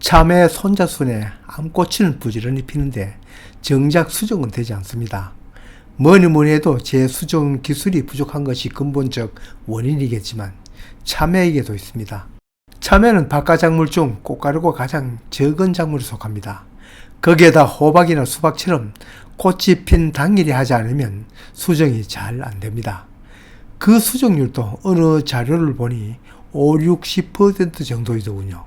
참외 손자순에 암꽃은 부지런히 피는데 정작 수정은 되지 않습니다. 뭐니 해도 제 수정 기술이 부족한 것이 근본적 원인이겠지만 참외에게도 있습니다. 참외는 박과작물 중 꽃가루가 가장 적은 작물에 속합니다. 거기에다 호박이나 수박처럼 꽃이 핀 당일에 하지 않으면 수정이 잘 안됩니다. 그 수정률도 어느 자료를 보니 50-60% 정도이더군요.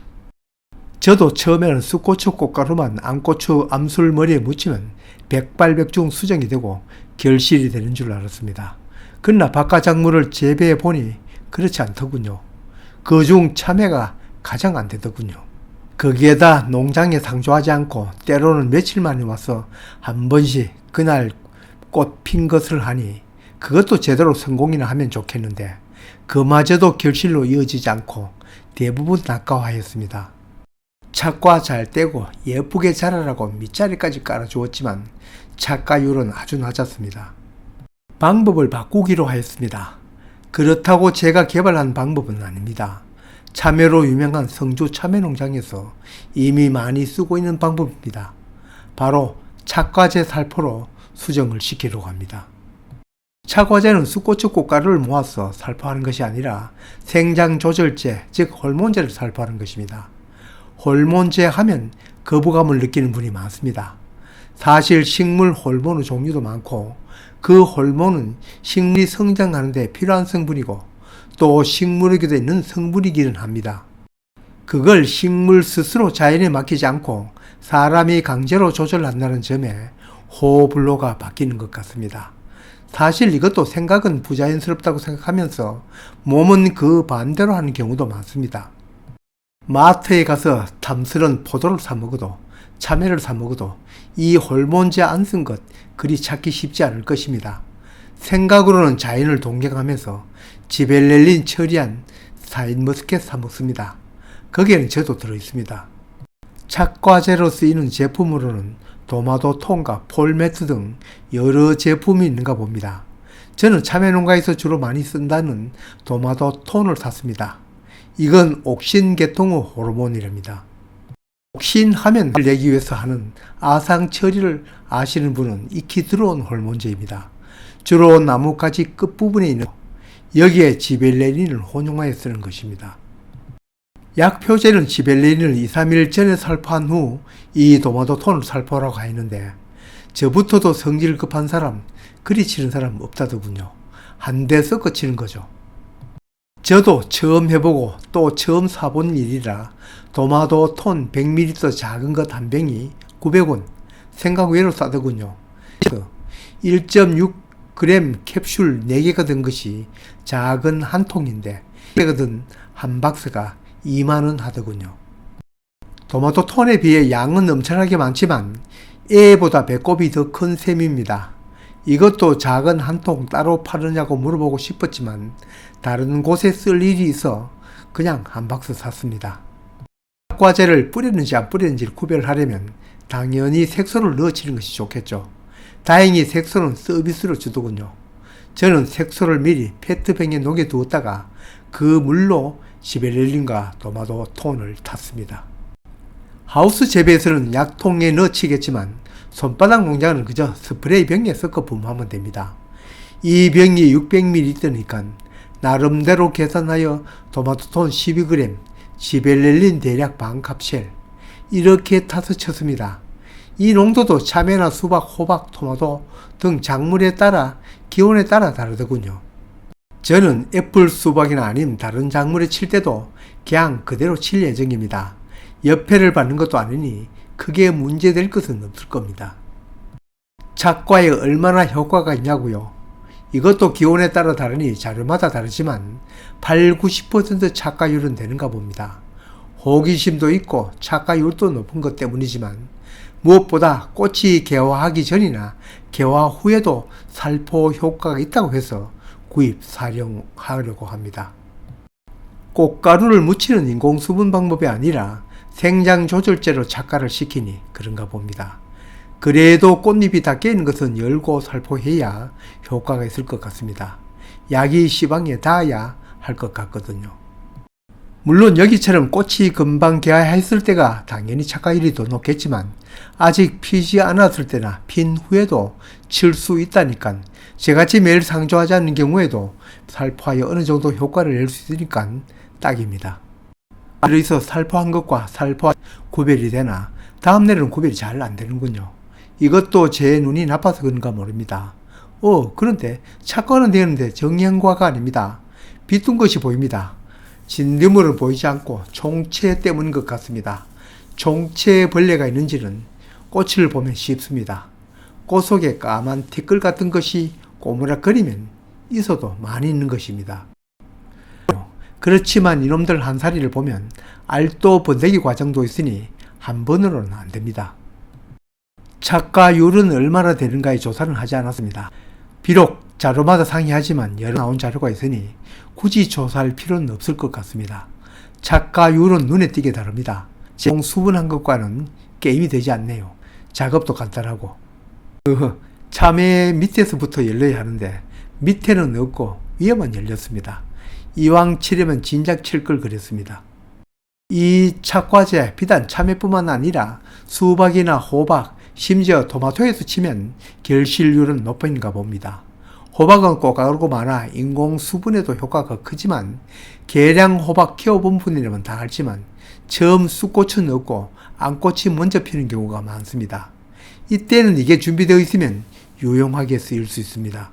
저도 처음에는 쑥고추 꽃가루만 암고추 암술 머리에 묻히면 백발백중 수정이 되고 결실이 되는 줄 알았습니다. 그러나 박과작물을 재배해 보니 그렇지 않더군요. 그중 참외가 가장 안 되더군요. 거기에다 농장에 상주하지 않고 때로는 며칠 만에 와서 한 번씩 그날 꽃 핀 것을 하니 그것도 제대로 성공이나 하면 좋겠는데 그마저도 결실로 이어지지 않고 대부분 낙과하였습니다. 착과 잘 떼고 예쁘게 자라라고 밑자리까지 깔아주었지만 착과율은 아주 낮았습니다. 방법을 바꾸기로 하였습니다. 그렇다고 제가 개발한 방법은 아닙니다. 참외로 유명한 성주 참외농장에서 이미 많이 쓰고 있는 방법입니다. 바로 착과제 살포로 수정을 시키려고 합니다. 착과제는 쑥고추 꽃가루를 모아서 살포하는 것이 아니라 생장조절제, 즉 호르몬제를 살포하는 것입니다. 호르몬제 하면 거부감을 느끼는 분이 많습니다. 사실 식물 호르몬의 종류도 많고 그 호르몬은 식물이 성장하는 데 필요한 성분이고 또 식물에게도 있는 성분이기는 합니다. 그걸 식물 스스로 자연에 맡기지 않고 사람이 강제로 조절한다는 점에 호불호가 바뀌는 것 같습니다. 사실 이것도 생각은 부자연스럽다고 생각하면서 몸은 그 반대로 하는 경우도 많습니다. 마트에 가서 탐스런 포도를 사 먹어도 참외를 사 먹어도 이 호르몬제 안 쓴 것 그리 찾기 쉽지 않을 것입니다. 생각으로는 자연을 동경하면서 지벨렐린 처리한 샤인머스켓 사 먹습니다. 거기에는 저도 들어있습니다. 착과제로 쓰이는 제품으로는 도마도톤과 폴매트 등 여러 제품이 있는가 봅니다. 저는 참외농가에서 주로 많이 쓴다는 도마도톤을 샀습니다. 이건 옥신 계통의 호르몬이랍니다. 옥신 하면 내기 위해서 하는 아상 처리를 아시는 분은 익히 들어온 호르몬제입니다. 주로 나뭇가지 끝부분에 있는 여기에 지벨레닌을 혼용하여 쓰는 것입니다. 약표제는 지벨레닌을 2-3일 전에 살포한 후 이 도마도톤을 살포하라고 하였는데 저부터도 성질 급한 사람, 그리 치는 사람 없다더군요. 한 대 섞어 치는 거죠. 저도 처음 해보고 또 처음 사본 일이라 도마도톤 100ml 작은 것 한 병이 900원, 생각 외로 싸더군요. 1.6g 캡슐 4개가 든 것이 작은 한 통인데 4개가 든 한 박스가 2만원 하더군요. 도마도톤에 비해 양은 엄청나게 많지만 애보다 배꼽이 더 큰 셈입니다. 이것도 작은 한 통 따로 파느냐고 물어보고 싶었지만 다른 곳에 쓸 일이 있어 그냥 한 박스 샀습니다. 착과제를 뿌렸는지 안 뿌렸는지를 구별하려면 당연히 색소를 넣어치는 것이 좋겠죠. 다행히 색소는 서비스로 주더군요. 저는 색소를 미리 페트병에 녹여 두었다가 그 물로 지벨렐린과 도마도톤을 탔습니다. 하우스 재배에서는 약통에 넣어치겠지만 손바닥 농장은 그저 스프레이 병에 섞어 분무하면 됩니다. 이 병이 600ml니까 나름대로 계산하여 도마도톤 12g, 지벨렐린 대략 반 캡슐 이렇게 타서 쳤습니다. 이 농도도 참외나 수박, 호박, 토마토 등 작물에 따라 기온에 따라 다르더군요. 저는 애플, 수박이나 아닌 다른 작물에 칠 때도 그냥 그대로 칠 예정입니다. 옆에를 받는 것도 아니니 크게 문제될 것은 없을 겁니다. 착과에 얼마나 효과가 있냐고요? 이것도 기온에 따라 다르니 자료마다 다르지만 8-90% 착과율은 되는가 봅니다. 호기심도 있고 착과율도 높은 것 때문이지만 무엇보다 꽃이 개화하기 전이나 개화 후에도 살포 효과가 있다고 해서 구입 사용하려고 합니다. 꽃가루를 묻히는 인공수분 방법이 아니라 생장조절제로 착과를 시키니 그런가 봅니다. 그래도 꽃잎이 다 깨는 것은 열고 살포해야 효과가 있을 것 같습니다. 약이 시방에 닿아야 할 것 같거든요. 물론 여기처럼 꽃이 금방 개화했을 때가 당연히 착과율이 더 높겠지만 아직 피지 않았을 때나 핀 후에도 칠 수 있다니까 저같이 매일 상조하지 않는 경우에도 살포하여 어느 정도 효과를 낼 수 있으니까 딱입니다. 그래서 살포한 것과 살포한 구별이 되나 다음날에는 구별이 잘 안 되는군요. 이것도 제 눈이 나빠서 그런가 모릅니다. 그런데 착과는 되는데 정형과가 아닙니다. 비뚱 것이 보입니다. 진드물은 보이지 않고 총체 때문인 것 같습니다. 총체에 벌레가 있는지는 꽃을 보면 쉽습니다. 꽃 속에 까만 티끌 같은 것이 꼬무락거리면 있어도 많이 있는 것입니다. 그렇지만 이놈들 한 사리를 보면 알도 번데기 과정도 있으니 한 번으로는 안 됩니다. 착과율은 얼마나 되는가에 조사는 하지 않았습니다. 비록 자료마다 상이하지만 여러 나온 자료가 있으니 굳이 조사할 필요는 없을 것 같습니다. 착과율은 눈에 띄게 다릅니다. 수분한 것과는 게임이 되지 않네요. 작업도 간단하고 참외 밑에서부터 열려야 하는데 밑에는 없고 위에만 열렸습니다. 이왕 치려면 진작 칠 걸 그랬습니다. 이 착과제 비단 참외뿐만 아니라 수박이나 호박, 심지어 토마토에서 치면 결실률은 높은가 봅니다. 호박은 꽃가루가 많아 인공 수분에도 효과가 크지만 계량 호박 키워본 분이라면 다 알지만 처음 쑥꽃은 없고 암꽃이 먼저 피는 경우가 많습니다. 이때는 이게 준비되어 있으면 유용하게 쓰일 수 있습니다.